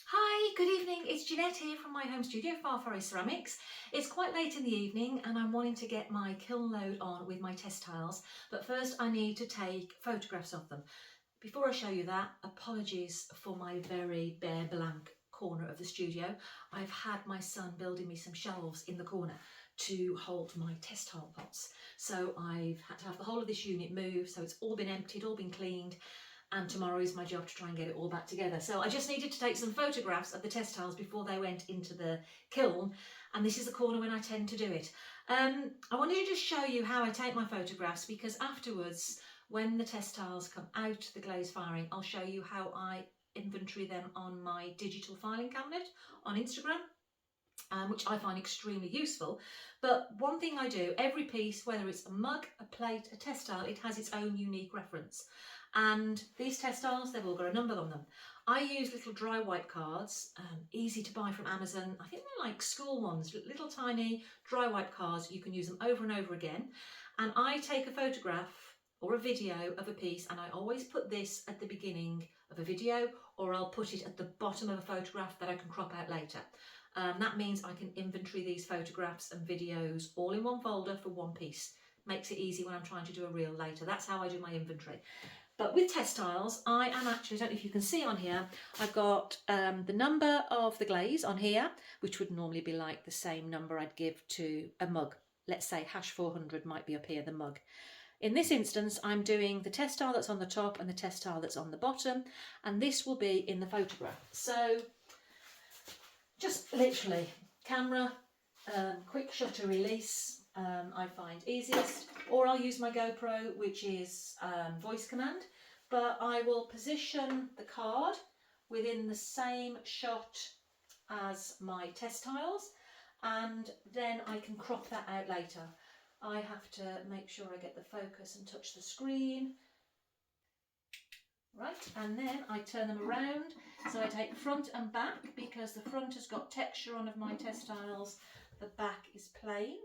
Hi, good evening. It's Jeanette here from my home studio, Farfaray Ceramics. It's quite late in the evening and I'm wanting to get my kiln load on with my test tiles, but first I need to take photographs of them. Before I show you that, apologies for my very bare blank corner of the studio. I've had my son building me some shelves in the corner to hold my test tile pots. So I've had to have the whole of this unit moved, so it's all been emptied, all been cleaned, and tomorrow is my job to try and get it all back together. So I just needed to take some photographs of the test tiles before they went into the kiln, and this is the corner when I tend to do it. I wanted to just show you how I take my photographs, because afterwards, when the test tiles come out the glaze firing, I'll show you how I inventory them on my digital filing cabinet on Instagram. Which I find extremely useful. But one thing I do, every piece, whether it's a mug, a plate, a test tile, it has its own unique reference. And these test tiles, they've all got a number on them. I use little dry wipe cards, easy to buy from Amazon. I think they're like school ones, little tiny dry wipe cards. You can use them over and over again. And I take a photograph or a video of a piece, and I always put this at the beginning of a video, or I'll put it at the bottom of a photograph that I can crop out later. That means I can inventory these photographs and videos all in one folder for one piece. Makes it easy when I'm trying to do a reel later. That's how I do my inventory. But with test tiles, I am actually, I don't know if you can see on here, I've got the number of the glaze on here, which would normally be like the same number I'd give to a mug. Let's say hash 400 might be up here, the mug. In this instance, I'm doing the test tile that's on the top and the test tile that's on the bottom, and this will be in the photograph. So just literally camera, quick shutter release, I find easiest, or I'll use my GoPro, which is voice command, but I will position the card within the same shot as my test tiles, and then I can crop that out later. I have to make sure I get the focus and touch the screen. Right, and then I turn them around, so I take front and back, because the front has got texture on of my test tiles, the back is plain.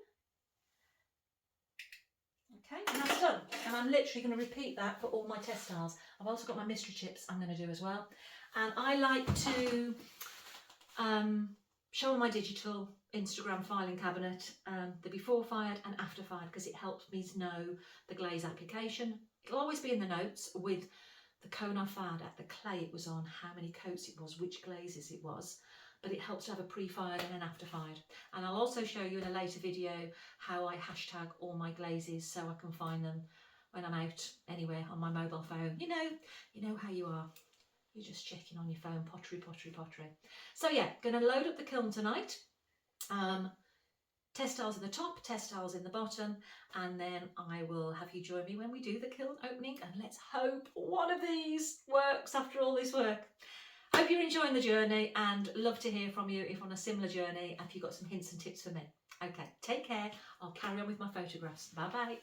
Okay, and that's done, and I'm literally going to repeat that for all my test tiles. I've also got my mystery chips I'm going to do as well, and I like to show on my digital Instagram filing cabinet the before fired and after fired, because it helps me to know the glaze application. It'll always be in the notes with the cone I fired at, the clay it was on, how many coats it was, which glazes it was, but it helps to have a pre-fired and an after-fired. And I'll also show you in a later video how I hashtag all my glazes so I can find them when I'm out anywhere on my mobile phone. You know how you are. You're just checking on your phone, pottery, pottery, pottery. So yeah, going to load up the kiln tonight. Test tiles in the top, test tiles in the bottom, and then I will have you join me when we do the kiln opening, and let's hope one of these works after all this work. Hope you're enjoying the journey, and love to hear from you if on a similar journey, if you've got some hints and tips for me. Okay, take care. I'll carry on with my photographs. Bye bye.